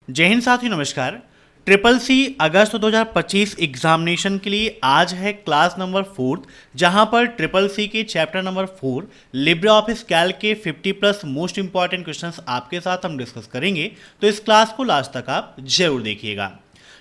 जय हिंद साथियों, नमस्कार। ट्रिपल सी अगस्त 2025 एग्जामिनेशन के लिए आज है क्लास नंबर 4, जहां पर ट्रिपल सी के chapter number 4 Libre office Calc के 50 प्लस मोस्ट इंपॉर्टेंट क्वेश्चंस आपके साथ हम डिस्कस करेंगे। तो इस क्लास को लास्ट तक आप जरूर देखिएगा।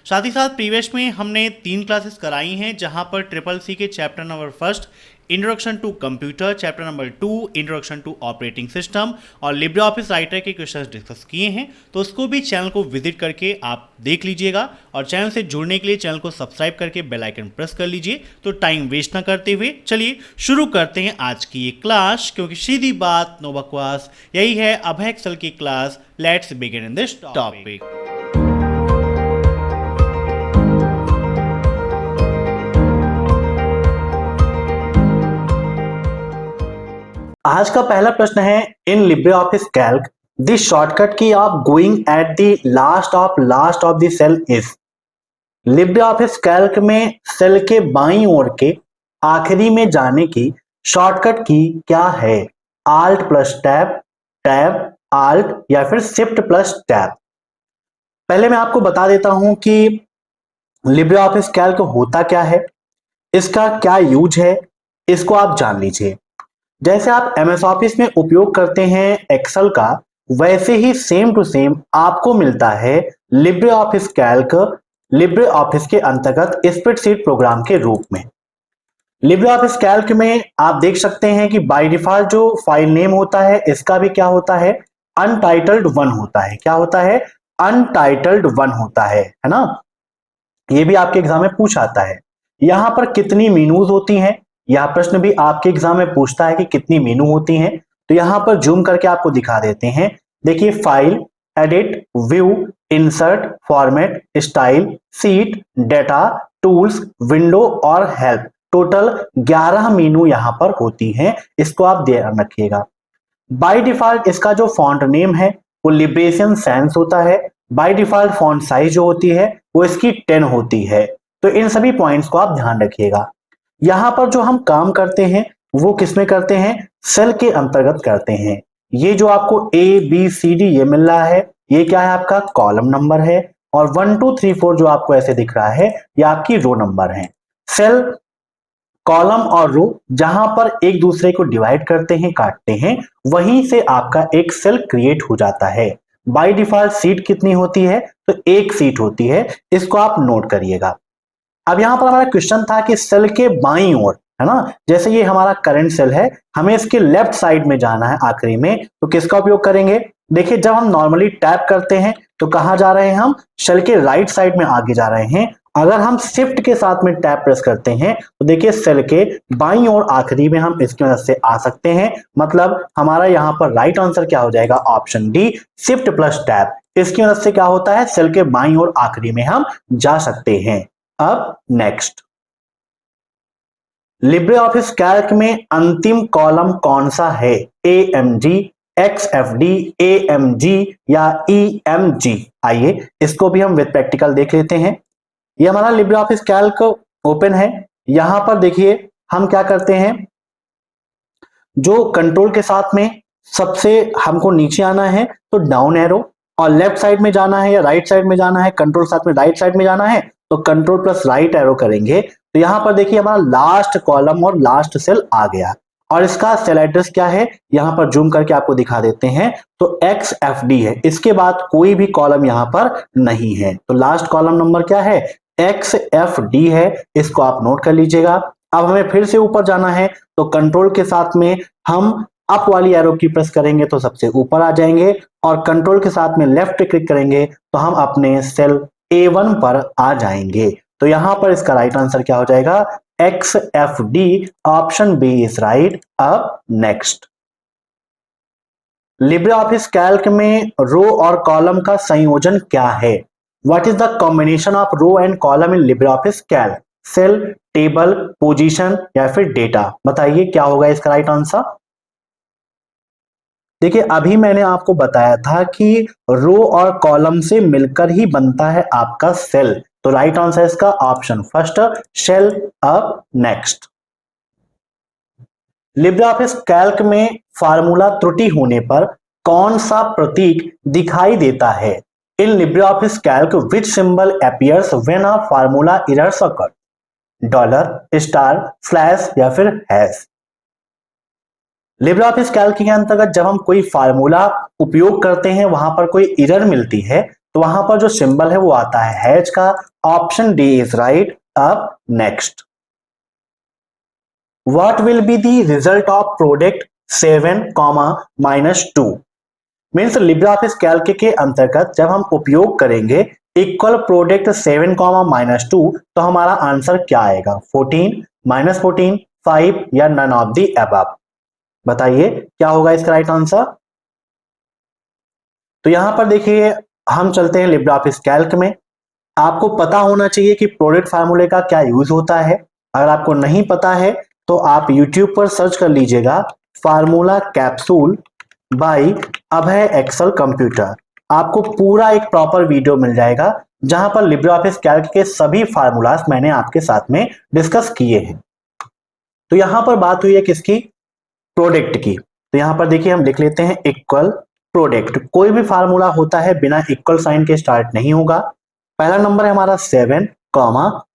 साथ ही साथ प्रीवियस में हमने 3 क्लासेस कराई हैं, जहां पर ट्रिपल सी के chapter number 1 introduction to computer, chapter number 2 introduction to operating system और लिब्रे ऑफिस राइटर के क्वेश्चंस डिस्कस किए हैं। तो उसको भी चैनल को विजिट करके आप देख लीजिएगा और चैनल से जुड़ने के लिए चैनल को सब्सक्राइब करके बेल आइकन प्रेस कर लीजिए। तो टाइम वेस्ट ना करते हुए चलिए शुरू करते हैं आज की ये क्लास, क्योंकि सीधी बात नो बकवास, यही है अभय एक्सेल की class. Let's begin in this topic. आज का पहला प्रश्न है, in Libre office Calc the shortcut key of going at the last of the cell is. Libre office Calc में सेल के बाईं ओर के आखिरी में जाने की शॉर्टकट की क्या है? Alt plus tab, tab alt या फिर शिफ्ट प्लस टैब। पहले मैं आपको बता देता हूं कि लिब्रे ऑफिस कैल्क होता क्या है, इसका क्या यूज है, इसको आप जान लीजिए। जैसे आप एमएस ऑफिस में उपयोग करते हैं एक्सेल का, वैसे ही सेम टू सेम आपको मिलता है Libre office Calc Libre office के अंतर्गत स्प्रेडशीट प्रोग्राम के रूप में। लिब्रे ऑफिस कैल्क में आप देख सकते हैं कि बाय डिफॉल्ट जो फाइल नेम होता है, इसका भी क्या होता है? अनटाइटल्ड वन होता है। क्या होता है? अनटाइटल्ड वन होता है ना। ये भी आपके एग्जाम में पूछ आता है। यहां पर कितनी मेनूज होती हैं, यह प्रश्न भी आपके एग्जाम में पूछता है कि कितनी मेनू होती हैं। तो यहां पर जूम करके आपको दिखा देते हैं। देखिए, file, edit, view, insert, format, style, seat, data, tools, window और हेल्प, टोटल 11 मेनू यहां पर होती हैं। इसको आप ध्यान रखिएगा। बाय डिफॉल्ट इसका जो फॉन्ट नेम है वो लिब्रेशन सैंस होता है। बाय डिफॉल्ट फॉन्ट साइज जो होती है वो इसकी 10 होती है। तो इन सभी पॉइंट्स को आप ध्यान रखिएगा। यहां पर जो हम काम करते हैं वो किसमें करते हैं? सेल के अंतर्गत करते हैं। ये जो आपको ABCD ये मिल रहा है, ये क्या है? आपका कॉलम नंबर है। और 1 2 3 4 जो आपको ऐसे दिख रहा है, ये आपकी रो नंबर है। सेल, कॉलम और रो जहां पर एक दूसरे को डिवाइड करते हैं, काटते हैं, वहीं से आपका एक सेल क्रिएट हो जाता है। बाय डिफॉल्ट सीट कितनी होती है? तो एक सीट होती है। इसको आप नोट करिएगा। अब यहां पर हमारा क्वेश्चन था कि सेल के बाईं ओर, है ना, जैसे ये हमारा करंट सेल है, हमें इसके लेफ्ट साइड में जाना है आखिरी में, तो किसका उपयोग करेंगे? देखिए, जब हम नॉर्मली टैप करते हैं तो कहां जा रहे हैं हम? सेल के राइट साइड में आगे जा रहे हैं। अगर हम शिफ्ट के साथ में टैप प्रेस करते हैं तो देखिए सेल के बाईं ओर आखिरी में हम इसकी मदद से आ सकते हैं। मतलब हमारा यहां पर राइट आंसर क्या हो जाएगा? Option D, shift plus tap. इसकी मदद से क्या होता है? सेल के बाईं ओर आखिरी में हम जा सकते हैं। अब नेक्स्ट, लिब्रे ऑफिस कैल्क में अंतिम कॉलम कौन सा है? AMG, XFD, AMG या EMG? आइए इसको भी हम विद प्रैक्टिकल देख लेते हैं। ये हमारा लिब्रे ऑफिस कैल्क ओपन है। यहां पर देखिए हम क्या करते हैं, जो कंट्रोल के साथ में सबसे हमको नीचे आना है तो डाउन एरो, और लेफ्ट साइड में जाना है या राइट साइड में जाना है, कंट्रोल साथ में राइट साइड में जाना है तो कंट्रोल प्लस राइट एरो करेंगे। तो यहां पर देखिए हमारा लास्ट कॉलम और लास्ट सेल आ गया। और इसका सेल एड्रेस क्या है, यहां पर जूम करके आपको दिखा देते हैं, तो XFD है। इसके बाद कोई भी कॉलम यहां पर नहीं है। तो लास्ट कॉलम नंबर क्या है? XFD है। इसको आप नोट कर लीजिएगा। अब हमें फिर से ऊपर जाना है तो कंट्रोल के साथ में हम अप वाली एरो की प्रेस करेंगे तो सबसे ऊपर आ जाएंगे, और कंट्रोल के साथ में लेफ्ट क्लिक करेंगे तो हम अपने सेल A1 पर आ जाएंगे। तो यहां पर इसका राइट आंसर क्या हो जाएगा? XFD, option B is right. अब नेक्स्ट, लिब्रे ऑफिस कैल्क में रो और कॉलम का संयोजन क्या है? What is the combination of row and column in Libre office Calc? Cell, table, position या फिर डेटा? बताइए क्या होगा इसका राइट आंसर। देखिए, अभी मैंने आपको बताया था कि रो और कॉलम से मिलकर ही बनता है आपका सेल। तो राइट आंसर इसका ऑप्शन फर्स्ट, सेल। अब नेक्स्ट, लिब्रे ऑफिस कैल्क में फार्मूला त्रुटि होने पर कौन सा प्रतीक दिखाई देता है? In LibreOffice Calc which symbol appears when a formula errors occur? Dollar, star, slash या फिर हैश। लिब्रियोफिस कैल्क के अंतर्गत जब हम कोई फार्मूला उपयोग करते हैं, वहां पर कोई एरर मिलती है, तो वहां पर जो सिंबल है वो आता है हैश का। Option D is right. अब next, what will be the result of product 7, -2? Means LibreOffice Calc के अंतर्गत जब हम उपयोग करेंगे इक्वल प्रोडक्ट 7, -2, तो हमारा आंसर क्या आएगा? 14, -14, 5 या नन ऑफ द अबव? बताइए क्या होगा इसका राइट आंसर। तो यहां पर देखिए, हम चलते हैं लिब्रियोफिस कैल्क में। आपको पता होना चाहिए कि प्रोडक्ट फार्मूले का क्या यूज होता है। अगर आपको नहीं पता है तो आप YouTube पर सर्च कर लीजिएगा फार्मूला कैप्सूल बाय अभय एक्सेल कंप्यूटर। आपको पूरा एक प्रॉपर वीडियो मिल जाएगा जहां पर लिब्रियोफिस कैल्क के सभी फार्मूलास मैंने आपके साथ में डिस्कस किए हैं। तो यहां पर बात हुई है किसकी? प्रोडक्ट की। तो यहां पर देखिए हम लिख लेते हैं इक्वल प्रोडक्ट। कोई भी फार्मूला होता है बिना इक्वल साइन के स्टार्ट नहीं होगा। पहला नंबर है हमारा 7,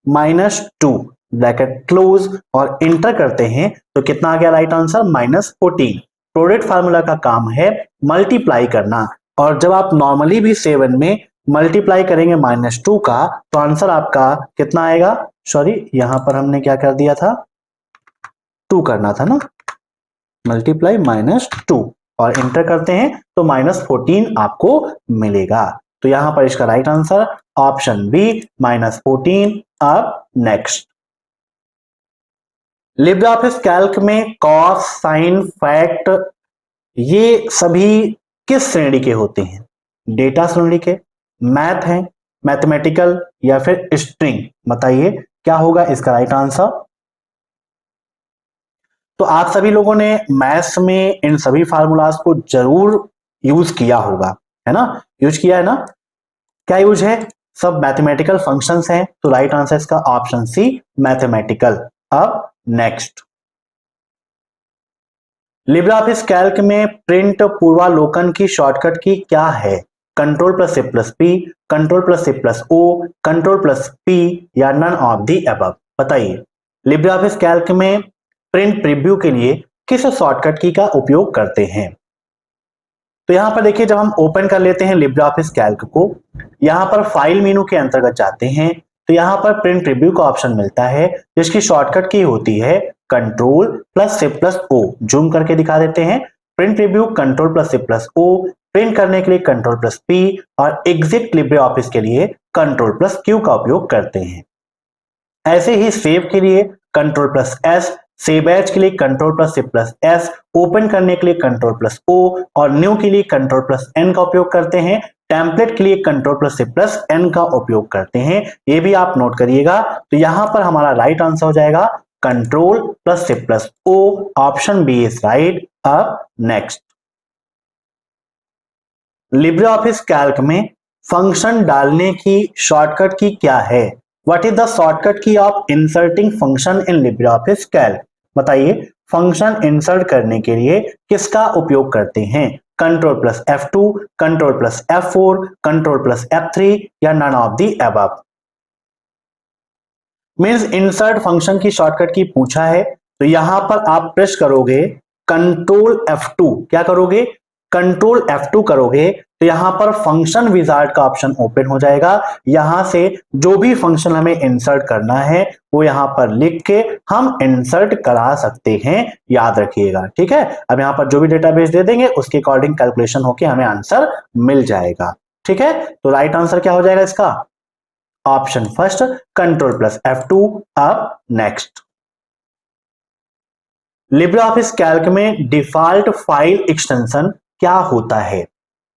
-2 ब्रैकेट क्लोज और इंटर करते हैं तो कितना आ गया राइट आंसर? -14। प्रोडक्ट फार्मूला का काम है मल्टीप्लाई करना, और जब आप नॉर्मली भी 7 में मल्टीप्लाई करेंगे -2 का, तो आंसर आपका कितना आएगा? सॉरी, यहां पर हमने क्या कर दिया था, 2 करना था ना, मल्टीप्लाई -2 और इंटर करते हैं तो -14 आपको मिलेगा। तो यहां पर इसका राइट आंसर ऑप्शन बी -14। अब नेक्स्ट, लिब्रियोफिस कैल्क में कॉस, साइन, फैक्ट ये सभी किस श्रेणी के होते हैं? डेटा श्रेणी के, मैथ है, मैथमेटिकल या फिर स्ट्रिंग? बताइए क्या होगा इसका राइट आंसर। तो आप सभी लोगों ने मैथ्स में इन सभी फार्मूलाज को जरूर यूज किया होगा, है ना? यूज किया है ना? क्या यूज है? सब मैथमेटिकल फंक्शंस हैं, तो राइट आंसर इसका ऑप्शन सी मैथमेटिकल। अब नेक्स्ट, लिब्रियोफिस कैल्क में प्रिंट पूर्वालोकन की शॉर्टकट की क्या है? Ctrl+C+P, Ctrl+C+O, Ctrl+P या नन ऑफ दी अबव? बताइए लिब्रियोफिस कैल्क में प्रिंट प्रीव्यू के लिए किस शॉर्टकट की का उपयोग करते हैं? तो यहां पर देखिए, जब हम ओपन कर लेते हैं लिब्रियोफिस कैल्क को, यहां पर फाइल मेनू के अंतर्गत जाते हैं तो यहां पर प्रिंट प्रीव्यू का ऑप्शन मिलता है, जिसकी शॉर्टकट की होती है Ctrl+C+O। जूम करके दिखा देते हैं, प्रिंट प्रीव्यू Ctrl+C+O, प्रिंट करने के लिए Ctrl+P और एग्जिट लिब्रियोफिस के लिए Ctrl+Q का उपयोग करते हैं। ऐसे ही सेव के लिए Ctrl+S, सेव एज के लिए Ctrl+C+S, ओपन करने के लिए Ctrl+O और न्यू के लिए Ctrl+N का उपयोग करते हैं। टेम्पलेट के लिए Ctrl+C+N का उपयोग करते हैं। ये भी आप नोट करिएगा। तो यहां पर हमारा राइट आंसर हो जाएगा Ctrl+C+O, option B is right. अब नेक्स्ट, लिब्रियोफिस कैल्क में फंक्शन डालने की शॉर्टकट की क्या है? What is the shortcut key of inserting function in LibreOffice Calc? बताइए फंक्शन इंसर्ट करने के लिए किसका उपयोग करते हैं? Ctrl+F2, Ctrl+F4, Ctrl+F3 या none of the above? Means insert function की शॉर्टकट की पूछा है, तो यहां पर आप प्रेस करोगे Ctrl+F2। क्या करोगे? Ctrl+F2 करोगे तो यहां पर फंक्शन विजार्ड का ऑप्शन ओपन हो जाएगा। यहां से जो भी फंक्शन हमें इंसर्ट करना है वो यहां पर लिख के हम इंसर्ट करा सकते हैं, याद रखिएगा, ठीक है। अब यहां पर जो भी डेटाबेस दे देंगे उसके अकॉर्डिंग कैलकुलेशन होके हमें आंसर मिल जाएगा, ठीक है। तो राइट आंसर क्या हो जाएगा इसका? Option first Ctrl+F2। अब नेक्स्ट, लिब्रियोफिस कैल्क में डिफॉल्ट फाइल एक्सटेंशन क्या होता है?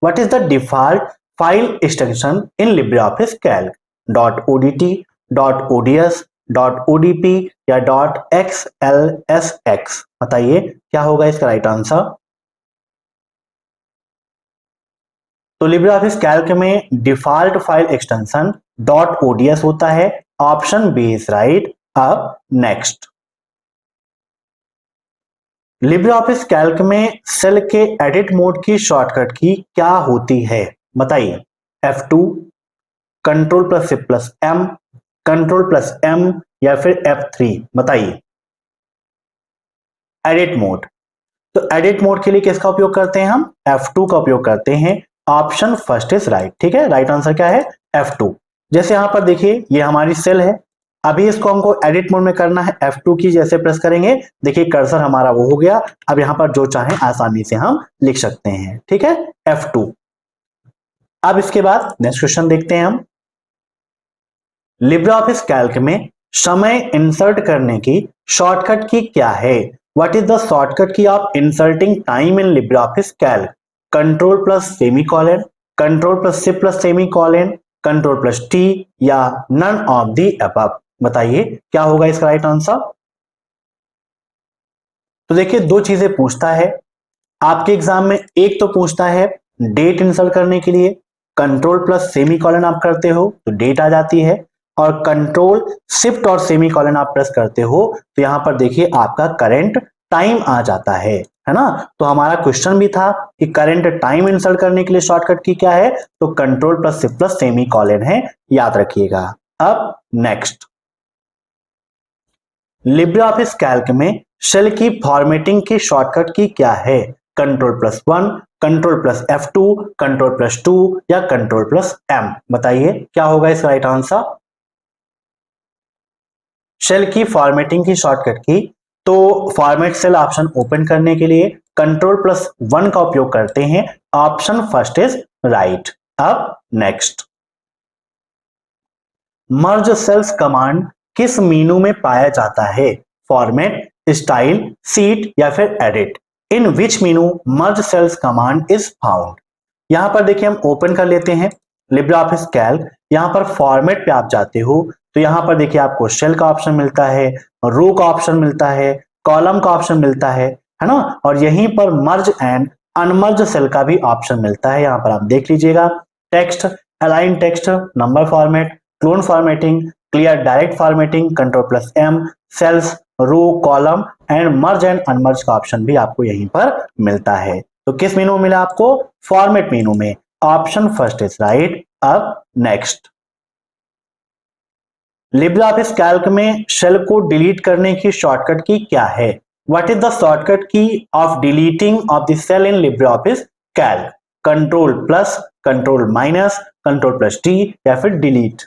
What is the default file extension in LibreOffice Calc? .odt, .ods, .odp या .xlsx? बताइए क्या होगा इसका राइट आंसर। तो लिब्रियोफिस कैल्क में डिफॉल्ट फाइल एक्सटेंशन .ods होता है, ऑप्शन बी इज राइट। अब नेक्स्ट, लिब्रियोफिस कैल्क में सेल के एडिट मोड की शॉर्टकट की क्या होती है? बताइए F2, control plus shift plus M, control plus M या फिर F3? बताइए। एडिट मोड, तो एडिट मोड के लिए किसका उपयोग करते हैं हम? F2 का उपयोग करते हैं। Option first is right. ठीक है, राइट आंसर क्या है? F2। जैसे यहां पर देखिए ये हमारी सेल है, अभी इसको हमको एडिट मोड में करना है। F2 की जैसे प्रेस करेंगे, देखिए कर्सर हमारा वो हो गया। अब यहां पर जो चाहें आसानी से हम लिख सकते हैं। ठीक है, F2। अब इसके बाद नेक्स्ट क्वेश्चन देखते हैं हम। लिब्रे ऑफिस कैल्क में समय इंसर्ट करने की शॉर्टकट की क्या है? What is the shortcut key of inserting time in Libre office Calc? Control plus semicolon, control plus shift plus semicolon, control plus T या नन ऑफ द अबव? बताइए क्या होगा इसका राइट आंसर? तो देखिए दो चीजें पूछता है आपके एग्जाम में। एक तो पूछता है डेट इंसर्ट करने के लिए, कंट्रोल प्लस सेमीकोलन आप करते हो तो डेट आ जाती है, और कंट्रोल शिफ्ट और सेमीकोलन आप प्रेस करते हो तो यहां पर देखिए आपका करंट टाइम आ जाता है ना। तो हमारा क्वेश्चन भी था कि करंट टाइम इंसर्ट करने के लिए शॉर्टकट की क्या है? तो control plus shift plus semicolon है, याद रखिएगा। अब नेक्स्ट, लिब्रे ऑफिस कैल्क में सेल की फॉर्मेटिंग की शॉर्टकट की क्या है? Control plus 1, control plus F2, control plus 2 या कंट्रोल प्लस M? बताइए क्या होगा इसका राइट आंसर? सेल की फॉर्मेटिंग की शॉर्टकट की, तो फॉर्मेट सेल ऑप्शन ओपन करने के लिए कंट्रोल प्लस 1 का उपयोग करते हैं। Option first is right. अब नेक्स्ट, मर्ज सेल्स कमांड किस मीनू में पाया जाता है? फॉर्मेट, स्टाइल, सीट या फिर edit? In which menu merge cells command is found? यहां पर देखिए हम ओपन कर लेते हैं लिब्रे ऑफिस कैल्क। यहां पर फॉर्मेट पे आप जाते हो तो यहां पर देखिए आपको सेल का ऑप्शन मिलता है, रो का ऑप्शन मिलता है, कॉलम का ऑप्शन मिलता है ना। और यहीं पर मर्ज एंड अनमर्ज सेल का भी ऑप्शन मिलता है, यहां पर आप देख लीजिएगा। Text, align text, number format, clone formatting, clear direct formatting, control plus M, cells, row, column and merge and unmerge का ऑप्शन भी आपको यहीं पर मिलता है। तो किस मेनू में मिला आपको? फॉर्मेट मेनू में। Option first is right. अब नेक्स्ट, लिब्रे ऑफिस कैल्क में सेल को डिलीट करने की शॉर्टकट की क्या है? What is the shortcut key of deleting of the cell in Libre office Calc? Control plus, control minus, control plus T या फिर delete?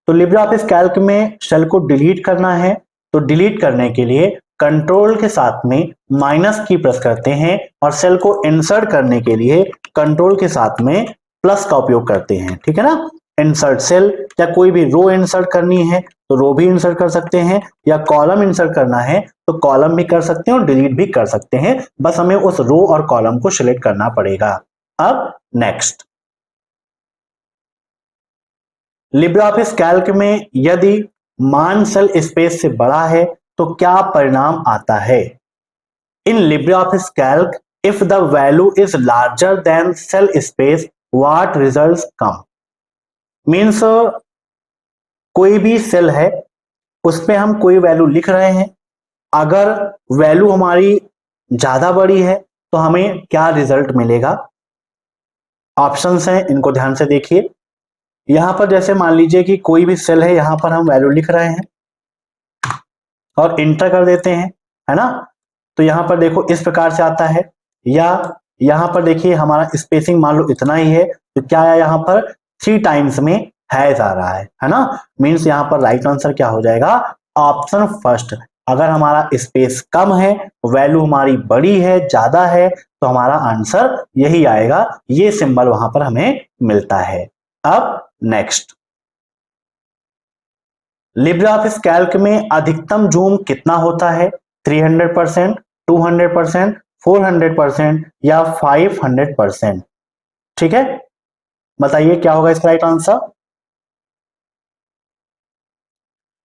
तो लिब्रे ऑफिस कैल्क में सेल को डिलीट करना है तो डिलीट करने के लिए कंट्रोल के साथ में माइनस की प्रेस करते हैं, और सेल को इंसर्ट करने के लिए कंट्रोल के साथ में प्लस का उपयोग करते हैं। ठीक है ना। इंसर्ट सेल, या कोई भी रो इंसर्ट करनी है तो रो भी इंसर्ट कर सकते हैं, या कॉलम इंसर्ट करना है तो कॉलम भी कर सकते हैं और डिलीट भी कर सकते हैं। बस हमें उस रो और कॉलम को सिलेक्ट करना पड़ेगा। अब नेक्स्ट, लिब्रे ऑफिस कैल्क में यदि मान सेल स्पेस से बड़ा है तो क्या परिणाम आता है? In Libre office Calc if the value is larger than cell space what results come? Means कोई भी सेल है उस पे हम कोई वैल्यू लिख रहे हैं, अगर वैल्यू हमारी ज्यादा बड़ी है तो हमें क्या रिजल्ट मिलेगा? ऑप्शंस हैं, इनको ध्यान से देखिए। यहां पर जैसे मान लीजिए कि कोई भी सेल है, यहां पर हम वैल्यू लिख रहे हैं और इंटर कर देते हैं, है ना। तो यहां पर देखो इस प्रकार से आता है, या यहां पर देखिए हमारा स्पेसिंग मान लो इतना ही है तो क्या आया यहां पर 3 टाइम्स में हैज आ रहा है ना। मीन्स यहां पर राइट आंसर क्या हो जाएगा? Option first. अगर हमारा स्पेस कम है, वैल्यू हमारी बड़ी है, ज्यादा है, तो हमारा आंसर यही आएगा। ये सिंबल वहां पर हमें मिलता है। अब नेक्स्ट, लिब्रे ऑफिस कैल्क में अधिकतम जूम कितना होता है? 300%, 200%, 400% या 500%? ठीक है, बताइए क्या होगा इसका राइट आंसर?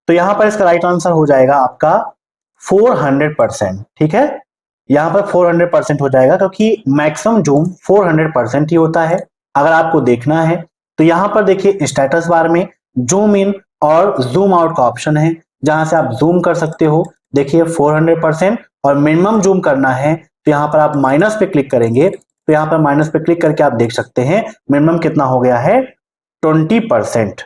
तो यहां पर इसका राइट आंसर हो जाएगा आपका 400%। ठीक है, यहां पर 400% हो जाएगा क्योंकि मैक्सिमम जूम 400% ही होता है। अगर आपको देखना है तो यहां पर देखिए स्टेटस बार में जूम इन और जूम आउट का ऑप्शन है, जहां से आप जूम कर सकते हो। देखिए 400%, और मिनिमम जूम करना है तो यहां पर आप माइनस पे क्लिक करेंगे तो यहाँ पर माइनस पे क्लिक करके आप देख सकते हैं मिनिमम कितना हो गया है 20%।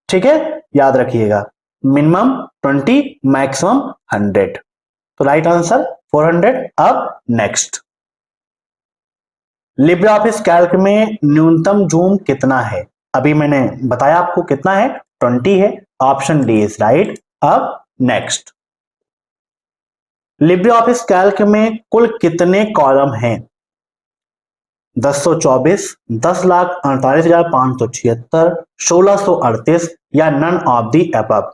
ठीक है, याद रखिएगा मिनिमम 20, मैक्सिमम 100। तो राइट आंसर 400। अब नेक्स्ट, लिब्रे ऑफिस कैल्क में न्यूनतम जूम कितना है? अभी मैंने बताया आपको कितना है, 20 है। Option D is right. अब नेक्स्ट, लिब्रे ऑफिस कैल्क में कुल कितने कॉलम हैं? 1024, 10,48,576, 1638 या none of the above?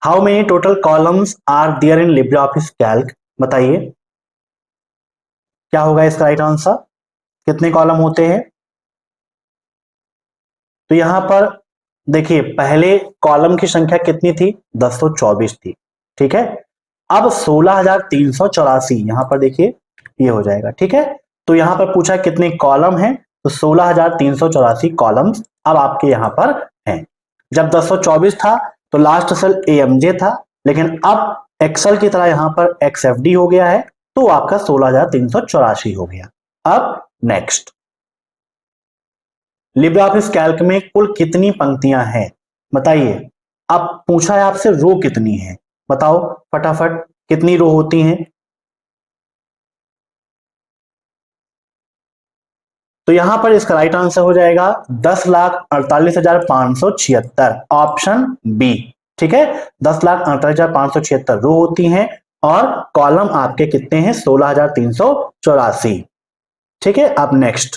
How many total columns are there in Libre office Calc? बताइए क्या होगा इसका राइट आंसर, कितने कॉलम होते हैं? तो यहां पर देखिए पहले कॉलम की संख्या कितनी थी, 1024 थी। ठीक है, अब 16,384 यहां पर देखिए ये हो जाएगा। ठीक है, तो यहां पर पूछा कितने कॉलम हैं, तो 16,384 कॉलम्स अब आपके यहां पर हैं। जब 1024 था तो लास्ट सेल एएमजे था, लेकिन अब एक्सेल की तरह यहां पर एक्सएफडी हो गया है, तो आपका 16,384 हो गया। अब नेक्स्ट, लिब्रे ऑफिस कैल्क में कुल कितनी पंक्तियां हैं? बताइए। अब पूछा है आपसे रो कितनी है, बताओ फटाफट कितनी रो होती हैं? तो यहां पर इसका राइट आंसर हो जाएगा 10,48,576, ऑप्शन बी। ठीक है, 10,48,576 रो होती हैं और कॉलम आपके कितने हैं, 16,384। ठीक है, अब next,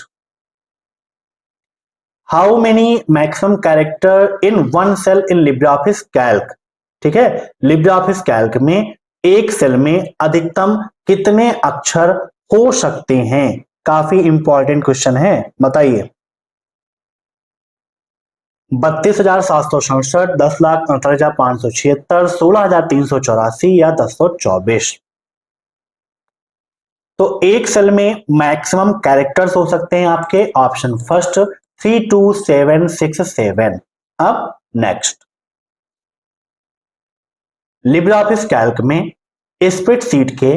how many maximum character in one cell in Libre office Calc? ठीक है, लिब्रे ऑफिस कैल्क में एक सेल में अधिकतम कितने अक्षर हो सकते हैं? काफी इंपॉर्टेंट क्वेश्चन है, बताइए। 32,767, 10,48,576, 16,384 या 1024? तो एक सेल में मैक्सिमम कैरेक्टर्स हो सकते हैं आपके, ऑप्शन फर्स्ट 32767। अब नेक्स्ट, लिब्रे ऑफिस कैल्क में स्प्रेडशीट के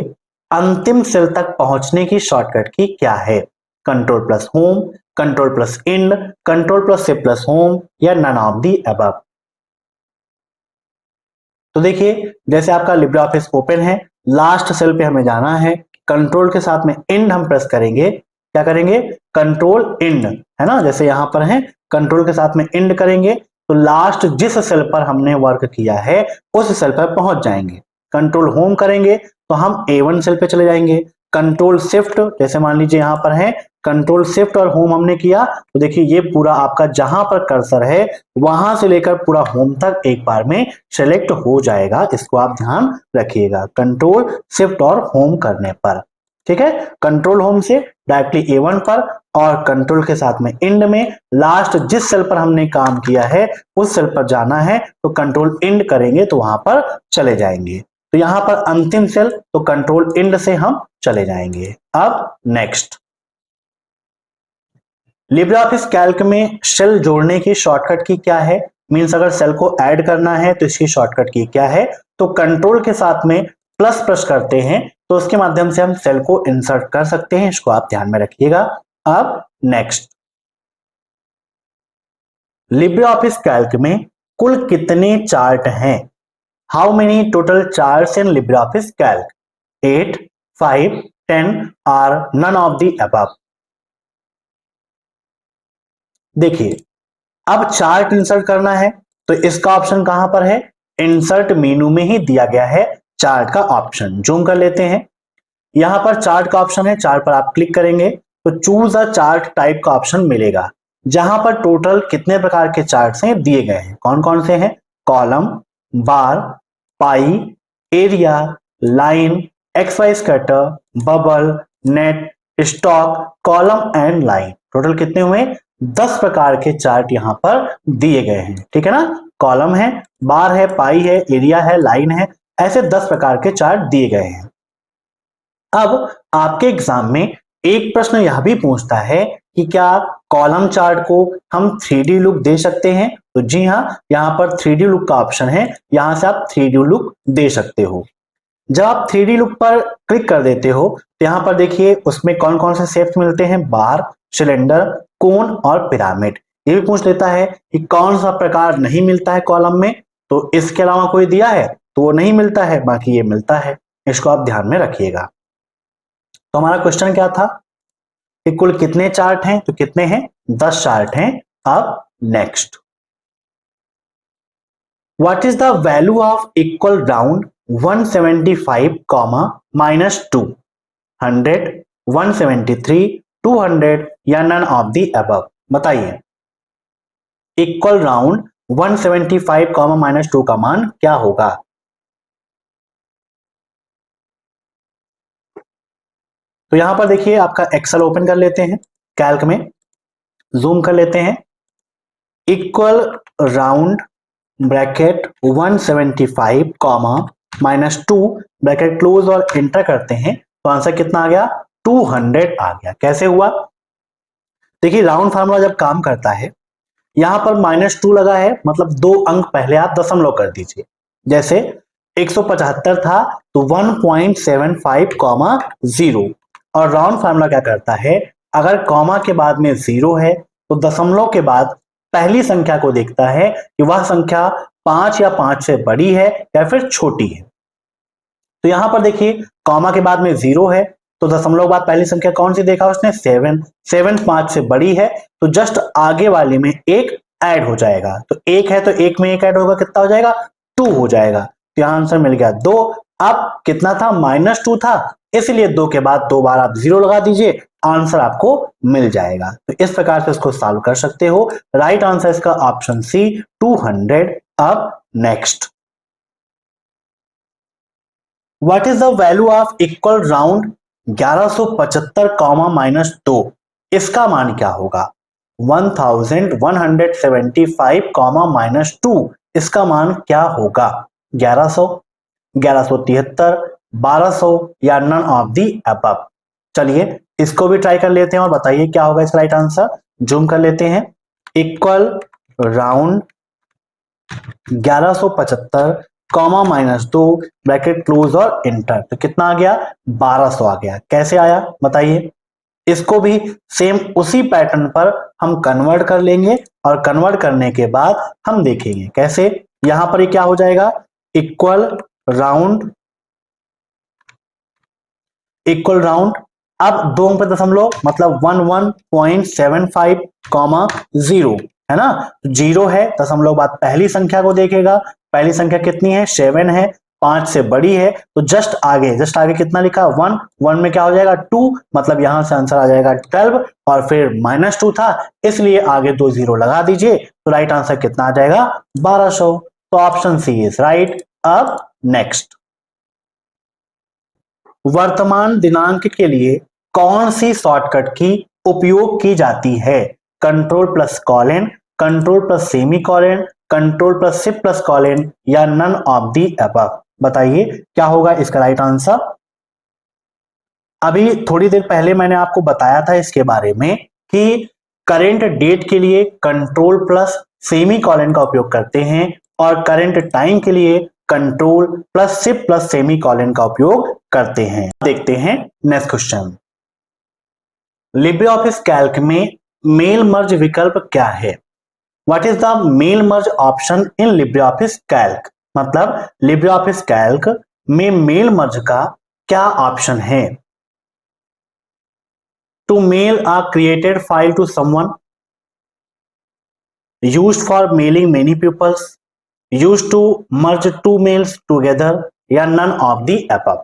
अंतिम सेल तक पहुंचने की शॉर्टकट की क्या है? Control plus home, control plus end, control plus shift plus home या नन ऑफ दी अबव? तो देखिए जैसे आपका लिब्रे ऑफिस ओपन है, लास्ट सेल पे हमें जाना है, कंट्रोल के साथ में इंड हम प्रेस करेंगे। क्या करेंगे, कंट्रोल इंड, है ना, जैसे यहां पर है कंट्रोल के साथ में इंड करेंगे तो लास्ट जिस सेल पर हमने वर्क किया है उस सेल पर पहुंच जाएंगे। कंट्रोल होम करेंगे तो हम A1 सेल पे चले जाएंगे। कंट्रोल शिफ्ट, जैसे मान लीजिए यहां पर है कंट्रोल शिफ्ट और होम हमने किया तो देखिए ये पूरा आपका जहां पर कर्सर है वहां से लेकर पूरा होम तक एक बार में सेलेक्ट हो जाएगा। इसको आप ध्यान रखिएगा कंट्रोल शिफ्ट और होम करने पर। ठीक है, कंट्रोल होम से डायरेक्टली A1 पर और कंट्रोल के साथ में इंड में लास्ट जिस सेल पर हमने काम किया है उस सेल पर जाना है तो कंट्रोल इंड करेंगे तो वहां पर चले जाएंगे। तो यहां पर अंतिम सेल तो कंट्रोल इंड से हम चले जाएंगे। अब नेक्स्ट, लिब्रे ऑफिस कैल्क में सेल जोड़ने की शॉर्टकट की क्या है? मींस अगर सेल को ऐड करना है तो इसकी शॉर्टकट की क्या है? तो कंट्रोल के साथ में प्लस प्रेस करते हैं तो उसके माध्यम से हम सेल को इंसर्ट कर सकते हैं, इसको आप ध्यान में रखिएगा। अब नेक्स्ट, लिब्रे ऑफिस कैल्क में कुल कितने चार्ट हैं? How many total charts in Libre office Calc? 8, 5, 10 और नन ऑफ द अबव? देखिए अब चार्ट इंसर्ट करना है तो इसका ऑप्शन कहां पर है, इंसर्ट मेनू में ही दिया गया है चार्ट का ऑप्शन। जूम कर लेते हैं, यहां पर चार्ट का ऑप्शन है, चार्ट पर आप क्लिक करेंगे तो चूज अ चार्ट टाइप का ऑप्शन मिलेगा जहां पर टोटल कितने प्रकार के चार्ट्स हैं दिए गए हैं। कौन कौन से हैं, column, bar, pi, area, line, XY scatter, bubble, net, stock, column and line. Total कितने हुए, 10 प्रकार के चार्ट यहां पर दिए गए हैं। ठीक है ना, कॉलम है, बार है, पाई है, एरिया है, लाइन है, ऐसे 10 प्रकार के चार्ट दिए गए हैं। अब आपके एग्जाम में एक प्रश्न यह भी पूछता है कि क्या कॉलम चार्ट को हम 3D लुक दे सकते हैं? तो जी हां, यहां पर 3D लुक का ऑप्शन है, यहां से आप 3D लुक दे सकते हो। जब आप 3D लुक पर क्लिक कर देते हो तो यहां पर देखिए उसमें कौन कौन से शेप्स मिलते हैं, बार, सिलेंडर, कोन और पिरामिड। ये भी पूछ लेता है कि कौन सा प्रकार नहीं मिलता है कॉलम में, तो इसके अलावा कोई दिया है तो वो नहीं मिलता है, बाकी ये मिलता है। इसको आप ध्यान में रखिएगा। तो हमारा क्वेश्चन क्या था कि कुल कितने चार्ट हैं, तो कितने हैं, 10 चार्ट हैं। अब next, what is the value of equal round 175 comma -2, 100, 173, 200 या नन ऑफ द अबव। बताइए इक्वल राउंड 175 कॉमा -2 का मान क्या होगा। तो यहां पर देखिए आपका एक्सेल ओपन कर लेते हैं, कैल्क में जूम कर लेते हैं। Equal round bracket 175 comma -2 bracket close और एंटर करते हैं तो आंसर कितना आ गया, 200 आ गया। कैसे हुआ, देखिए राउंड फार्मूला जब काम करता है, यहां पर -2 लगा है मतलब 2 अंक पहले आप दशमलव कर दीजिए। जैसे 175 था तो 1.75 कॉमा 0, और राउंड फार्मूला क्या करता है, अगर कॉमा के बाद में 0 है तो दशमलव के बाद पहली संख्या को देखता है कि वह संख्या 5 या 5 से बड़ी है या फिर छोटी है। तो यहां पर देखिए कॉमा के बाद में 0 है तो दशमलव बाद पहली संख्या कौन सी देखा उसने, 7, 7 5 से बड़ी है तो जस्ट आगे वाले में एक ऐड हो जाएगा। तो एक है तो एक में एक ऐड होगा, कितना हो जाएगा, 2 हो जाएगा। तो यहां आंसर मिल गया 2। अब कितना था, -2 था, इसलिए 2 के बाद 2 बार आप 0 लगा दीजिए, आंसर आपको मिल जाएगा। तो इस प्रकार से इसको सॉल्व कर सकते हो। राइट आंसर इसका ऑप्शन सी 200। अब next, what is the value of equal round 1175 comma -2, इसका मान क्या होगा, 1175 कॉमा -2 इसका मान क्या होगा, 1100, 1173, 1200 या नन ऑफ दी अबव। चलिए इसको भी ट्राई कर लेते हैं और बताइए क्या होगा इसका राइट आंसर। जूम कर लेते हैं, equal round 1175 comma -2 bracket close और इंटर, तो कितना आ गया, 1200 आ गया। कैसे आया बताइए, इसको भी सेम उसी पैटर्न पर हम कन्वर्ट कर लेंगे और कन्वर्ट करने के बाद हम देखेंगे कैसे। यहां पर ये क्या हो जाएगा, इक्वल राउंड, इक्वल राउंड, अब 2 अंक पर दशमलव मतलब 11.75 कॉमा 0 है ना, 0 है दशमलव बाद पहली संख्या को देखेगा, पहली संख्या कितनी है, 7 है, 5 से बड़ी है तो जस्ट आगे कितना लिखा, 1, 1 में क्या हो जाएगा 2, मतलब यहां से आंसर आ जाएगा 12 और फिर -2 था इसलिए आगे 2 0 लगा दीजिए तो राइट आंसर कितना आ जाएगा, 1200। तो ऑप्शन सी इज राइट। अब नेक्स्ट, वर्तमान दिनांक के लिए कौन सी शॉर्टकट की उपयोग की जाती है, control plus colon, control plus semi colon, control plus shift plus colon या नन ऑफ दी अबव। बताइए क्या होगा इसका राइट आंसर। अभी थोड़ी देर पहले मैंने आपको बताया था इसके बारे में कि करंट डेट के लिए कंट्रोल प्लस सेमी कॉलन का उपयोग करते हैं और करंट टाइम के लिए control plus shift plus semicolon का उपयोग करते हैं। देखते हैं next question, Libre office Calc में मेल मर्ज विकल्प क्या है, what is the mail merge option in Libre office Calc, मतलब लिब्रे ऑफिस कैल्क में मेल मर्ज का क्या ऑप्शन है। To mail a created file to someone, used for mailing many pupils, used to merge two mails together या none of the above।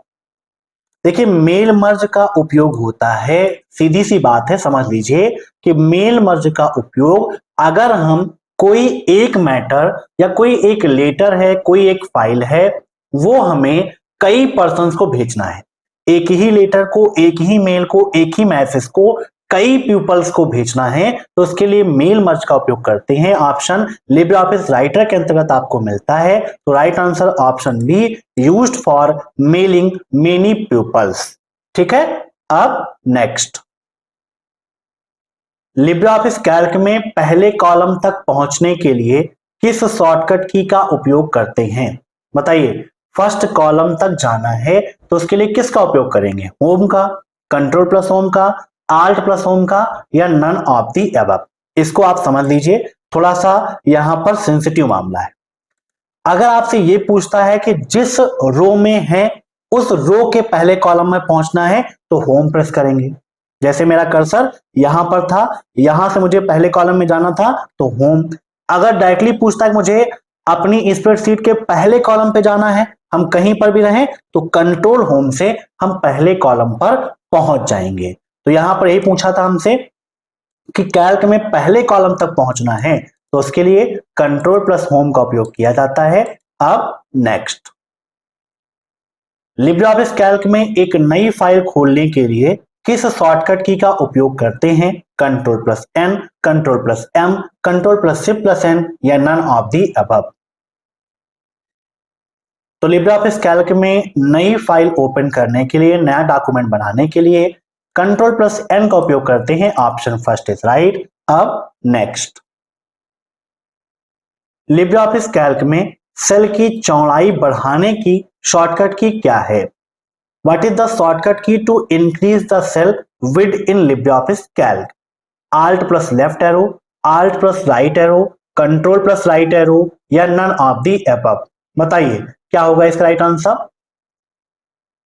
देखिए mail merge का उपयोग होता है, सीधी सी बात है, समझ लीजिए कि मेल मर्ज का उपयोग अगर हम कोई एक मैटर या कोई एक लेटर है, कोई एक फाइल है, वो हमें कई पर्सन्स को भेजना है, एक ही लेटर को, एक ही मेल को, एक ही मैसेज को कई पीपल्स को भेजना है तो उसके लिए मेल मर्ज का उपयोग करते हैं। ऑप्शन लिब्रे ऑफिस राइटर के अंतर्गत आपको मिलता है, तो right answer option B, used for mailing many peoples. ठीक है। अब नेक्स्ट, लिब्रे ऑफिस कैल्क में पहले कॉलम तक पहुंचने के लिए किस शॉर्टकट की का उपयोग करते हैं, बताइए। फर्स्ट कॉलम तक जाना है तो उसके लिए किसका उपयोग करेंगे? होम का, कंट्रोल प्लस होम का, आल्ट प्लस होम का, या नन ऑफ दी अबव? इसको आप समझ लीजिए, थोड़ा सा यहां पर सेंसिटिव मामला है। अगर आपसे ये पूछता है कि जिस रो में है उस रो के पहले कॉलम में पहुंचना है तो होम प्रेस करेंगे। जैसे मेरा कर्सर यहां पर था, यहां से मुझे पहले कॉलम में जाना था तो होम। अगर डायरेक्टली पूछता है मुझे अपनी स्प्रेडशीट के पहले कॉलम पे जाना है, हम कहीं पर भी रहें, तो कंट्रोल होम से हम पहले कॉलम पर पहुंच जाएंगे। तो यहां पर यही पूछा था हमसे कि कैल्क में पहले कॉलम तक पहुंचना है तो उसके लिए कंट्रोल प्लस होम का उपयोग किया जाता है। अब नेक्स्ट, लिब्रियोफिस कैल्क में एक नई फाइल खोलने के लिए किस शॉर्टकट की का उपयोग करते हैं? Control plus N, control plus M, control plus shift plus N, या नन ऑफ दी अबव? तो लिब्रियोफिस कैल्क में नई फाइल ओपन करने के लिए, नया डॉक्यूमेंट बनाने के लिए कंट्रोल प्लस एन का उपयोग करते हैं। Option first is right. अब नेक्स्ट, लिब्रियोफिस कैल्क में सेल की चौड़ाई बढ़ाने की शॉर्टकट की क्या है? What is the shortcut key to increase the cell width in LibreOffice Calc? Alt plus left arrow, alt plus right arrow, control plus right arrow, या none of the above? बताइए क्या होगा इसका right answer.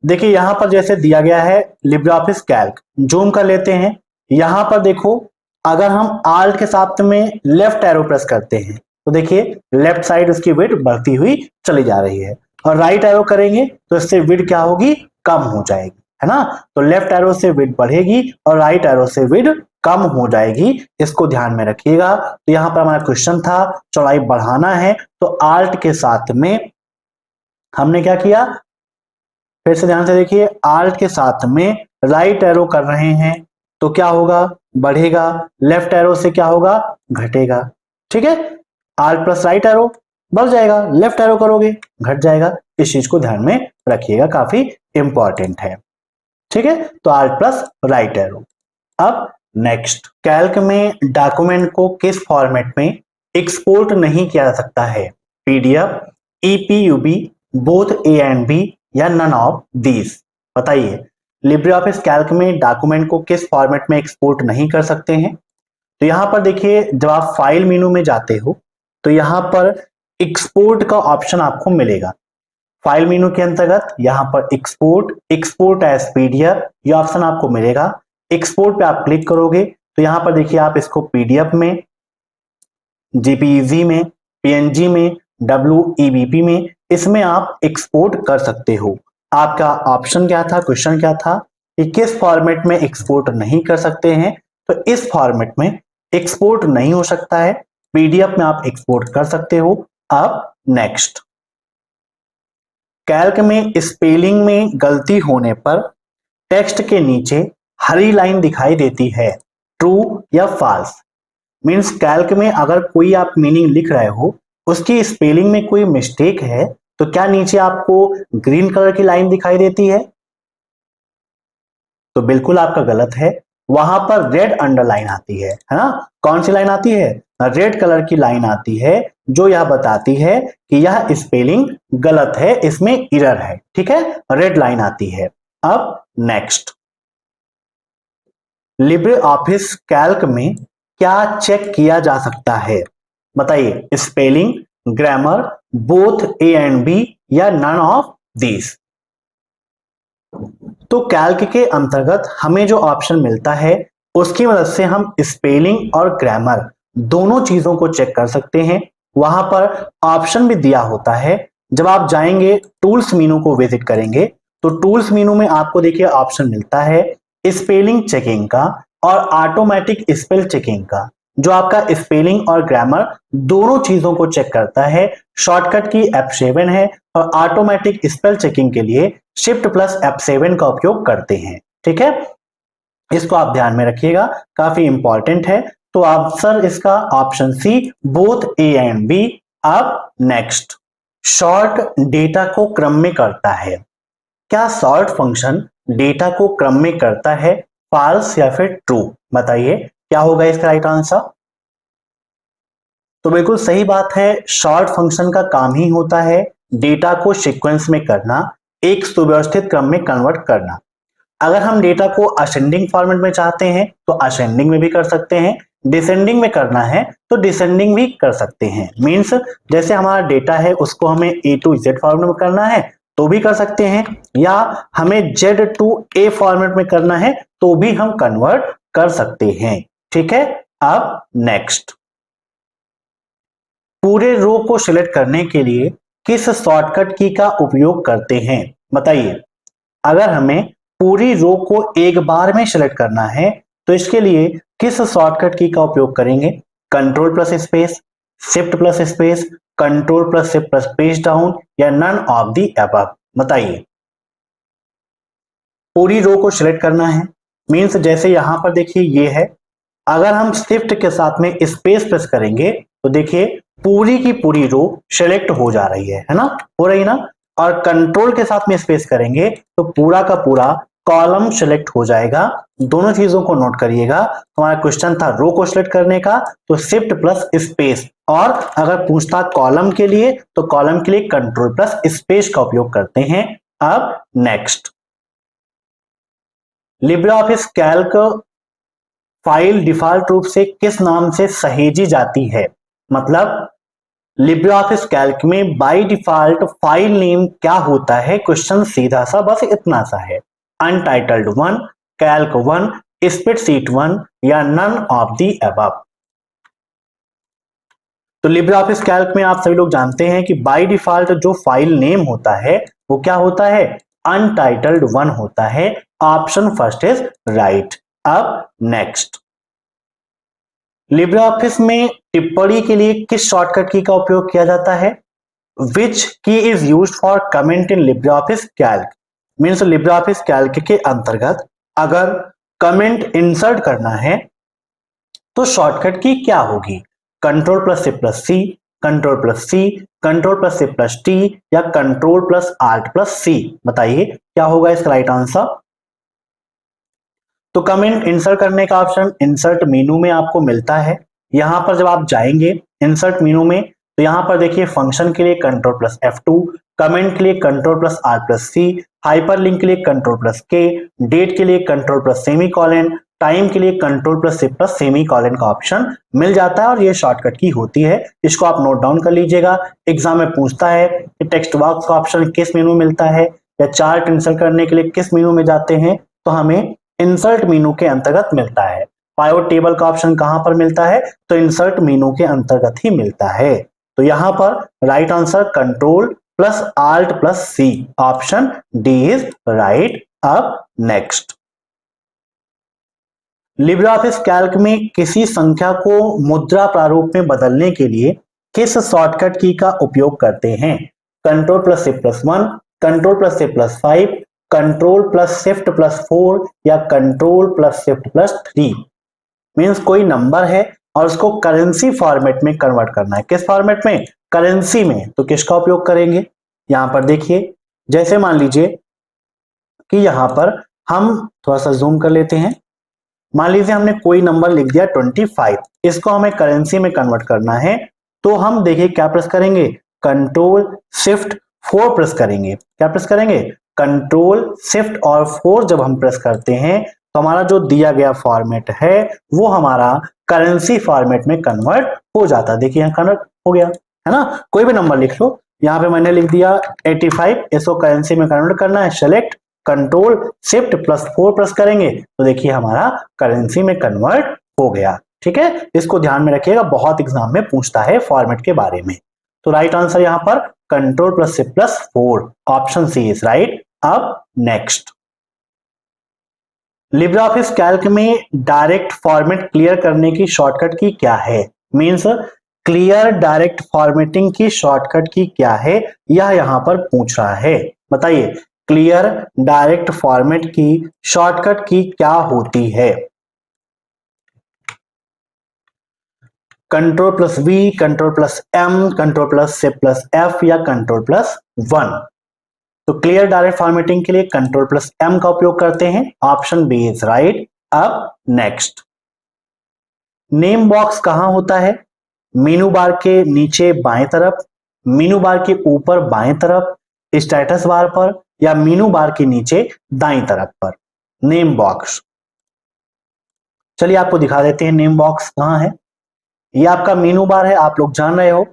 देखिए यहां पर जैसे दिया गया है लिब्रियोफिस कैल्क, जूम कर लेते हैं। यहां पर देखो, अगर हम आल्ट के साथ में लेफ्ट एरो प्रेस करते हैं तो देखिए लेफ्ट साइड उसकी विड्थ बढ़ती हुई चली जा रही है, और राइट एरो करेंगे तो इससे विड्थ क्या होगी? कम हो जाएगी, है ना। तो लेफ्ट एरो से विड्थ बढ़ेगी और राइट एरो से विड्थ कम हो जाएगी, इसको ध्यान में रखिएगा। तो यहां पर हमारा क्वेश्चन था चौड़ाई बढ़ाना है, तो आल्ट के साथ में हमने क्या किया? फिर से ध्यान से देखिए, आल्ट के साथ में राइट एरो कर रहे हैं तो क्या होगा? बढ़ेगा। लेफ्ट एरो से क्या होगा? घटेगा। ठीक है, आल्ट प्लस राइट एरो बढ़ जाएगा, लेफ्ट एरो करोगे घट जाएगा। इस चीज को ध्यान में रखिएगा, काफी इंपॉर्टेंट है। ठीक है, तो आल्ट प्लस राइट एरो। अब नेक्स्ट, कैल्क में डॉक्यूमेंट को किस फॉर्मेट में एक्सपोर्ट नहीं किया जा सकता है? PDF, EPUB, both A and B, या नन ऑफ दीज? बताइए, लिब्रियोफिस कैल्क में डॉक्यूमेंट को किस फॉर्मेट में एक्सपोर्ट नहीं कर सकते हैं? तो यहां पर देखिए, जब आप फाइल मेनू में जाते हो तो यहां पर एक्सपोर्ट का ऑप्शन आपको मिलेगा। फाइल मेनू के अंतर्गत यहां पर एक्सपोर्ट, एक्सपोर्ट एज पीडीएफ, ये ऑप्शन आपको मिलेगा। एक्सपोर्ट पे आप क्लिक करोगे तो यहां पर देखिए आप इसको पीडीएफ में, जेपीईजी में, पीएनजी में, डब्ल्यूईबीपी में, इसमें आप एक्सपोर्ट कर सकते हो। आपका ऑप्शन क्या था, क्वेश्चन क्या था कि किस फॉर्मेट में एक्सपोर्ट नहीं कर सकते हैं? तो इस फॉर्मेट में एक्सपोर्ट नहीं हो सकता है, पीडीएफ में आप एक्सपोर्ट कर सकते हो। अब नेक्स्ट, कैल्क में स्पेलिंग में गलती होने पर टेक्स्ट के नीचे हरी लाइन दिखाई देती है, ट्रू या फॉल्स? मीन्स कैल्क में अगर कोई आप मीनिंग लिख रहे हो, उसकी स्पेलिंग में कोई मिस्टेक है, तो क्या नीचे आपको ग्रीन कलर की लाइन दिखाई देती है? तो बिल्कुल आपका गलत है, वहां पर रेड अंडरलाइन आती है ना। कौन सी लाइन आती है? रेड कलर की लाइन आती है, जो यह बताती है कि यह स्पेलिंग गलत है, इसमें एरर है। ठीक है, रेड लाइन आती है। अब नेक्स्ट, लिब्रे ऑफिस कैल्क में क्या चेक किया जा सकता है? बताइए, spelling, grammar, both A and B, या नन ऑफ दीज? तो कैल्क के अंतर्गत हमें जो ऑप्शन मिलता है उसकी मदद से हम स्पेलिंग और ग्रामर दोनों चीजों को चेक कर सकते हैं। वहां पर ऑप्शन भी दिया होता है। जब आप जाएंगे टूल्स मेनू को विजिट करेंगे तो टूल्स मेनू में आपको देखिए ऑप्शन मिलता है स्पेलिंग चेकिंग का और ऑटोमेटिक स्पेल चेकिंग का, जो आपका स्पेलिंग और ग्रामर दोनों चीजों को चेक करता है। शॉर्टकट की F7 है और ऑटोमेटिक स्पेल चेकिंग के लिए शिफ्ट प्लस F7 का उपयोग करते हैं। ठीक है, इसको आप ध्यान में रखिएगा, काफी इंपॉर्टेंट है। तो आंसर इसका option C, both A and B. अब नेक्स्ट, शॉर्ट डेटा को क्रम में करता है। क्या सॉर्ट फंक्शन डेटा को क्रम में करता है, फॉल्स या फिर ट्रू? बताइए क्या होगा इसका राइट आंसर। तो बिल्कुल सही बात है, शॉर्ट फंक्शन का काम ही होता है डेटा को सीक्वेंस में करना, एक सुव्यवस्थित क्रम में कन्वर्ट करना। अगर हम डेटा को असेंडिंग फॉर्मेट में चाहते हैं तो असेंडिंग में भी कर सकते हैं, डिसेंडिंग में करना है तो डिसेंडिंग भी कर सकते हैं। मींस जैसे हमारा डेटा है उसको हमें ए टू जेड फॉर्मेट में करना है तो भी कर सकते हैं, या हमें जेड टू ए फॉर्मेट में करना है तो भी हम कन्वर्ट कर सकते हैं। ठीक है, अब नेक्स्ट, पूरे रो को सिलेक्ट करने के लिए किस शॉर्टकट की का उपयोग करते हैं? बताइए। अगर हमें पूरी रो को एक बार में सिलेक्ट करना है तो इसके लिए किस शॉर्टकट की का उपयोग करेंगे? Control plus space, shift plus space, control plus shift plus page down, या नन ऑफ दी अबव? बताइए। पूरी रो को सिलेक्ट करना है, मीन्स जैसे यहां पर देखिए ये है, अगर हम शिफ्ट के साथ में स्पेस प्रेस करेंगे तो देखिए पूरी की पूरी रो सिलेक्ट हो जा रही है ना, हो रही ना। और कंट्रोल के साथ में स्पेस करेंगे तो पूरा का पूरा कॉलम सिलेक्ट हो जाएगा। दोनों चीजों को नोट करिएगा। हमारा क्वेश्चन था रो को सिलेक्ट करने का तो शिफ्ट प्लस स्पेस, और अगर पूछता कॉलम के लिए तो कॉलम के लिए कंट्रोल प्लस स्पेस का उपयोग करते हैं। अब next, Libre office Calc file default रूप से किस नाम से सहेजी जाती है? मतलब लिब्रे ऑफिस कैल्क में बाय डिफॉल्ट फाइल नेम क्या होता है? क्वेश्चन सीधा सा बस इतना सा है, अनटाइटल्ड 1, कैल्क 1, स्प्रेडशीट 1, या नन ऑफ दी अबव? तो लिब्रे ऑफिस कैल्क में आप सभी लोग जानते हैं कि बाय डिफॉल्ट जो फाइल नेम होता है वो क्या होता है? अनटाइटल्ड 1 होता है। Option first is right. अब नेक्स्ट, लिब्रे ऑफिस में टिप्पणी के लिए किस शॉर्टकट की का उपयोग किया जाता है? विच की is used for comment in Libre office Calc? Means Libre office Calc के अंतर्गत अगर कमेंट इंसर्ट करना है तो शॉर्टकट की क्या होगी? Control plus shift plus C, control plus C, control plus shift plus T, या control plus alt plus C? बताइए क्या होगा इसका राइट आंसर। तो कमेंट इंसर्ट करने का ऑप्शन इंसर्ट मेनू में आपको मिलता है। यहां पर जब आप जाएंगे इंसर्ट मेनू में तो यहां पर देखिए फंक्शन के लिए कंट्रोल प्लस F2, कमेंट के लिए कंट्रोल प्लस R प्लस सी, हाइपरलिंक के लिए कंट्रोल प्लस K, डेट के लिए control plus semi colon, time के लिए control plus shift plus semicolon का ऑप्शन मिल जाता है और ये शॉर्टकट की होती है। इसको आप नोट डाउन कर लीजिएगा। एग्जाम में पूछता है कि टेक्स्ट बॉक्स का ऑप्शन किस मेनू में मिलता है, या चार्ट इंसर्ट करने के लिए किस मेनू में जाते हैं, तो हमें इंसर्ट मेनू के अंतर्गत मिलता है। पाइवट टेबल का ऑप्शन कहां पर मिलता है? तो इंसर्ट मेनू के अंतर्गत ही मिलता है। तो यहां पर right answer control plus alt plus C, option D is right. अब नेक्स्ट, लिब्रे ऑफिस कैल्क में किसी संख्या को मुद्रा प्रारूप में बदलने के लिए किस शॉर्टकट की का उपयोग करते हैं? Control plus shift plus 1, control plus shift plus 5, control plus shift plus 4, या control plus shift plus 3? Means कोई नंबर है और उसको करेंसी फॉर्मेट में कन्वर्ट करना है। किस फॉर्मेट में? करेंसी में। तो किसका उपयोग करेंगे? यहां पर देखिए, जैसे मान लीजिए कि यहां पर हम थोड़ा सा जूम कर लेते हैं। मान लीजिए हमने कोई नंबर लिख दिया 25, इसको हमें करेंसी में कन्वर्ट करना है तो हम देखिए क्या प्रेस करेंगे? कंट्रोल शिफ्ट 4 प्रेस करेंगे। क्या प्रेस करेंगे? कंट्रोल शिफ्ट और 4 जब हम प्रेस करते हैं तो हमारा जो दिया गया फॉर्मेट है वो हमारा करेंसी फॉर्मेट में कन्वर्ट हो जाता है। देखिए यहाँ कन्वर्ट हो गया है ना। कोई भी नंबर लिख लो, यहाँ पे मैंने लिख दिया 85, इसको करेंसी में कन्वर्ट करना है, select control shift plus 4 press करेंगे तो देखिए हमारा करेंसी में कन्वर्ट हो गया। ठीक है, इसको ध्यान में रखिएगा, बहुत एग्जाम में पूछता है फॉर्मेट के बारे में। तो राइट आंसर यहां पर control plus shift plus 4, option C is right. अब नेक्स्ट, लिब्रे ऑफिस कैल्क में डायरेक्ट फॉर्मेट क्लियर करने की शॉर्टकट की क्या है? मींस क्लियर डायरेक्ट फॉर्मेटिंग की शॉर्टकट की क्या है, यह यहां पर पूछ रहा है। बताइए, क्लियर डायरेक्ट फॉर्मेट की शॉर्टकट की क्या होती है? Control plus V, control plus M, control plus shift plus F, या कंट्रोल प्लस 1? तो क्लियर डायरेक्ट फॉर्मेटिंग के लिए कंट्रोल प्लस एम का उपयोग करते हैं, ऑप्शन बी इज राइट। अब नेक्स्ट, नेम बॉक्स कहां होता है? मेनू बार के नीचे बाएं तरफ, मीनू बार के ऊपर बाएं तरफ, स्टेटस बार पर, या मीनू बार के नीचे दाईं तरफ पर। नेम बॉक्स, चलिए आपको दिखा देते हैं नेम बॉक्स कहां है। ये आपका मीनू बार है, आप लोग जान रहे हो।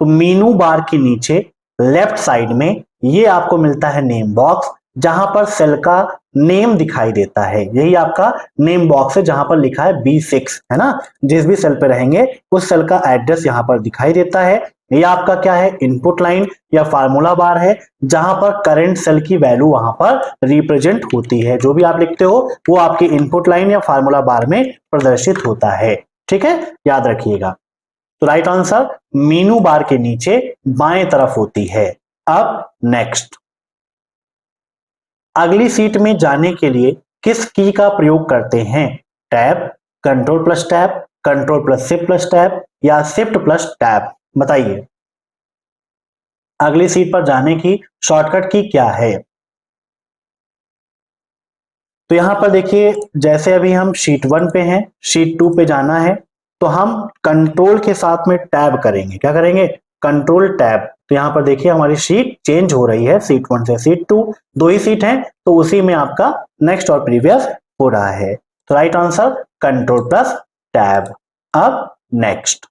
तो मीनू बार के नीचे लेफ्ट साइड में ये आपको मिलता है नेम बॉक्स, जहां पर सेल का नेम दिखाई देता है। यही आपका नेम बॉक्स है जहां पर लिखा है B6, है ना। जिस भी सेल पे रहेंगे उस सेल का एड्रेस यहां पर दिखाई देता है। ये आपका क्या है, इनपुट लाइन या फार्मूला बार है, जहां पर करंट सेल की वैल्यू वहां पर रिप्रेजेंट होती है। जो भी आप लिखते हो वो आपकी इनपुट लाइन या फार्मूला बार में प्रदर्शित होता है। ठीक है, याद रखिएगा। तो राइट आंसर मीनू बार के नीचे बाएं तरफ होती है। अब नेक्स्ट, अगली सीट में जाने के लिए किस की का प्रयोग करते हैं? Tab, control plus tab, control plus shift plus tab, या शिफ्ट प्लस टैब? बताइए, अगली सीट पर जाने की शॉर्टकट की क्या है? तो यहां पर देखिए, जैसे अभी हम शीट 1 पे हैं, शीट 2 पे जाना है, तो हम कंट्रोल के साथ में टैब करेंगे। क्या करेंगे? Control tab. तो यहां पर देखिए हमारी शीट चेंज हो रही है, शीट 1 से शीट 2, दो ही सीट है, तो उसी में आपका नेक्स्ट और प्रीवियस हो रहा है। तो right answer control plus tab. अब नेक्स्ट,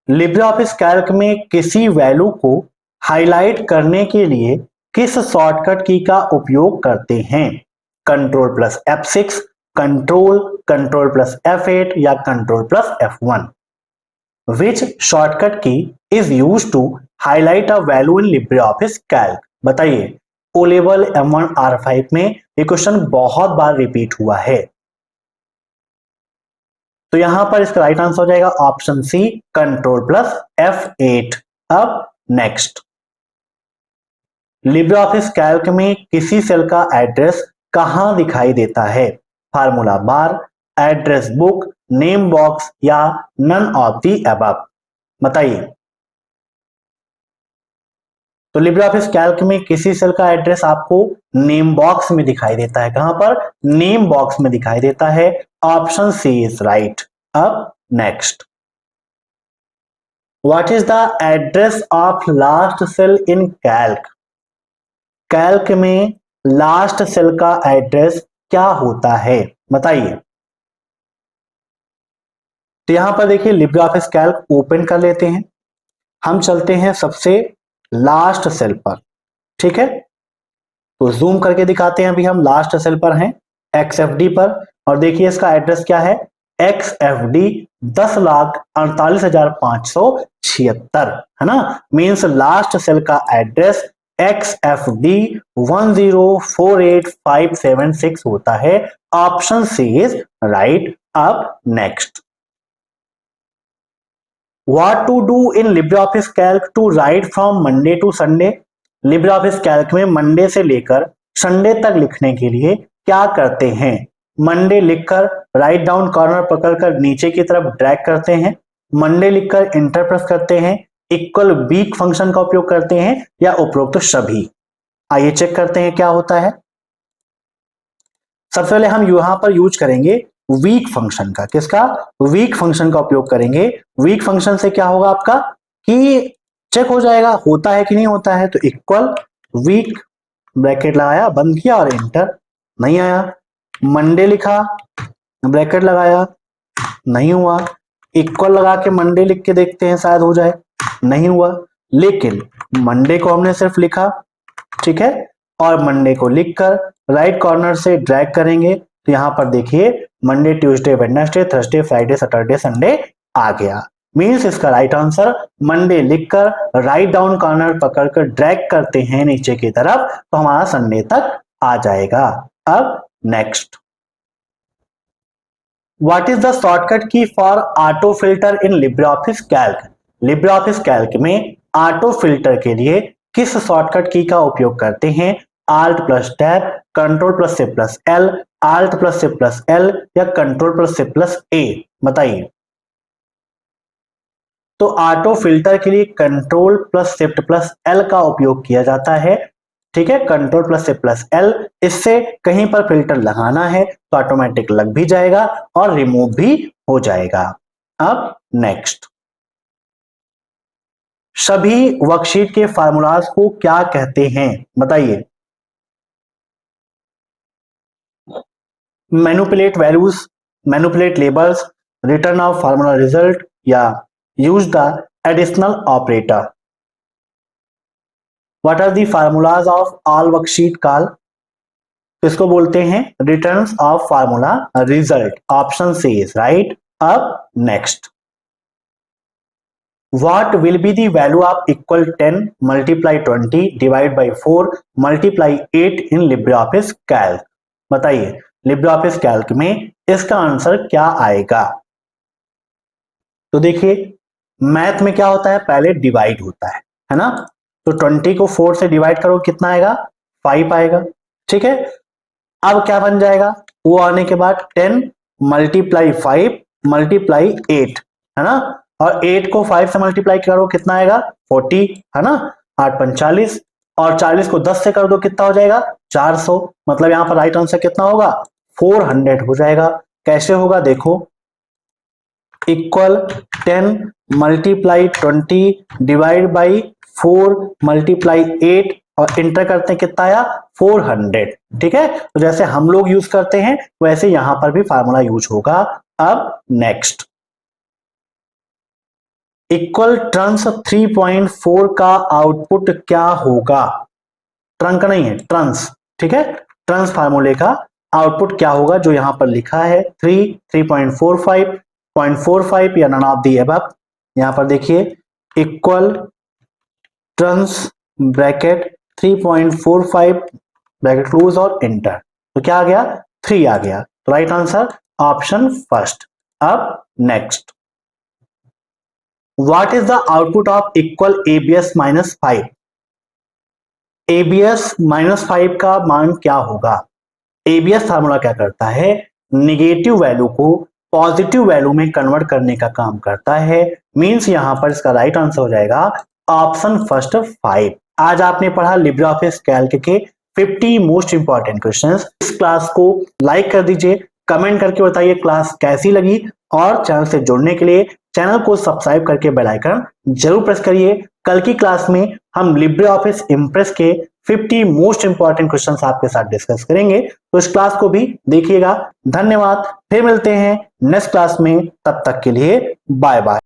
लिब्रे ऑफिस कैल्क में किसी वैल्यू को हाईलाइट करने के लिए किस शॉर्टकट की का उपयोग करते हैं? Control plus F6, control, control plus F8, या control plus F1? Which shortcut key is use to highlight a value in Libre office Calc? बताइए, ओ लेवल M1 R5 में ये क्वेश्चन बहुत बार रिपीट हुआ है। तो यहां पर इसका राइट आंसर हो जाएगा option C, control plus F8। अब नेक्स्ट, लिब्रे ऑफिस कैल्क में किसी सेल का एड्रेस कहां दिखाई देता है? फार्मूला बार, एड्रेस बुक, नेम बॉक्स, या नन ऑफ दी अबव? बताइए। तो लिब्रे ऑफिस कैल्क में किसी सेल का एड्रेस आपको नेम बॉक्स में दिखाई देता है। कहां पर? नेम बॉक्स में दिखाई देता है। Option C is right. अब next, what is the address of last cell in Calc? Calc में लास्ट सेल का एड्रेस क्या होता है? बताइए। तो यहां पर देखिए, लिब्रे ऑफिस कैल्क ओपन कर लेते हैं, हम चलते हैं सबसे लास्ट सेल पर। ठीक है, तो जूम करके दिखाते हैं। अभी हम लास्ट सेल पर हैं, XFD पर, और देखिए इसका एड्रेस क्या है? XFD 10,48,576, है ना। मीन्स लास्ट सेल का एड्रेस XFD 10,48,576 होता है। Option C is right. अब next, What to do in LibreOffice Calc to write from Monday to Sunday? LibreOffice Calc में मंडे से लेकर संडे तक लिखने के लिए क्या करते हैं? मंडे लिखकर राइट डाउन कॉर्नर पकड़कर नीचे की तरफ ड्रैग करते हैं, मंडे लिखकर इंटर प्रेस करते हैं, इक्वल वीक फंक्शन का उपयोग करते हैं, या उपरोक्त सभी? आइए चेक करते हैं क्या होता है। सबसे पहले हम यहां पर यूज करेंगे वीक फंक्शन का। किसका? वीक फंक्शन का उपयोग करेंगे। वीक फंक्शन से क्या होगा आपका कि चेक हो जाएगा होता है कि नहीं होता है। तो इक्वल वीक ब्रैकेट लगाया, बंद किया और इंटर, नहीं आया। मंडे लिखा, ब्रैकेट लगाया, नहीं हुआ। इक्वल लगा के मंडे लिख के देखते हैं शायद हो जाए, नहीं हुआ। लेकिन मंडे को हमने सिर्फ लिखा, ठीक है, और मंडे को लिखकर राइट कॉर्नर से ड्रैग करेंगे, तो यहां पर देखिए Monday, Tuesday, Wednesday, Thursday, Friday, Saturday, Sunday आ गया। मीन्स इसका राइट आंसर मंडे लिखकर राइट डाउन कॉर्नर पकड़कर ड्रैग करते हैं नीचे की तरफ, तो हमारा संडे तक आ जाएगा। अब next, what is the shortcut key for auto filter in LibreOffice Calc? LibreOffice Calc में ऑटो फिल्टर के लिए किस शॉर्टकट की का उपयोग करते हैं? Alt plus tab, control plus shift plus L, Alt plus shift plus L, या control plus shift plus A? बताइए। तो ऑटो फिल्टर के लिए control plus shift plus L का उपयोग किया जाता है। ठीक है, control plus shift plus L, इससे कहीं पर फिल्टर लगाना है तो ऑटोमेटिक लग भी जाएगा और रिमूव भी हो जाएगा। अब नेक्स्ट, सभी वर्कशीट के फार्मूलाज को क्या कहते हैं, बताइए। Manipulate values, manipulate labels, return of formula result, या use the additional operator. What are the formulas of all worksheet call? इसको बोलते हैं returns of formula result. Option C is right. अब next, what will be the value of equal 10 multiply 20 divide by 4 multiply 8 in LibreOffice Calc? बताइए LibreOffice Calc में इसका answer क्या आएगा। तो देखिए मैथ में क्या होता है, पहले डिवाइड होता है ना। तो 20 को 4 से डिवाइड करो, कितना आएगा, 5 आएगा। ठीक है, अब क्या बन जाएगा, वो आने के बाद 10 मल्टीप्लाई 5 मल्टीप्लाई 8 है ना, और 8 को 5 से मल्टीप्लाई करो कितना आएगा, 40 है ना, 8 5 40, और 40 को 10 से कर दो कितना हो जाएगा, 400। मतलब यहां पर राइट आंसर कितना होगा, 400 हो जाएगा। कैसे होगा देखो, equal 10 multiply 20 divide by 4 multiply 8 और इंटर करते हैं कितना आया, 400। ठीक है, तो जैसे हम लोग यूज करते हैं वैसे यहां पर भी फार्मूला यूज होगा। अब नेक्स्ट, इक्वल ट्रांस 3.4 का आउटपुट क्या होगा, ट्रंक नहीं है, ट्रांस। ठीक है, ट्रांस फार्मूले का आउटपुट क्या होगा, जो यहां पर लिखा है 3, 3.45, 0.45 या नन ऑफ दी अबव। यहां पर देखिए equal trunc bracket 3.45 bracket close और इंटर, तो क्या आ गया, 3 आ गया। तो राइट आंसर ऑप्शन फर्स्ट। अब next, what is the output of equal ABS -5? ABS -5 का मान क्या होगा। ABS फार्मूला क्या करता है, निगेटिव वैल्यू को पॉजिटिव वैल्यू में कन्वर्ट करने का काम करता है। मींस यहां पर इसका राइट आंसर हो जाएगा ऑप्शन फर्स्ट 5। आज आपने पढ़ा लिब्रे ऑफिस कैल्क के 50 मोस्ट इंपॉर्टेंट क्वेश्चंस। इस क्लास को लाइक कर दीजिए, कमेंट करके बताइए क्लास कैसी लगी, और चैनल से जुड़ने के लिए चैनल को सब्सक्राइब करके बेल आइकन जरूर प्रेस करिए। कल की क्लास में हम लिब्रे ऑफिस इम्प्रेस के 50 मोस्ट इंपॉर्टेंट क्वेश्चंस आपके साथ डिस्कस करेंगे, तो इस क्लास को भी देखिएगा। धन्यवाद, फिर मिलते हैं नेक्स्ट क्लास में, तब तक के लिए बाय बाय।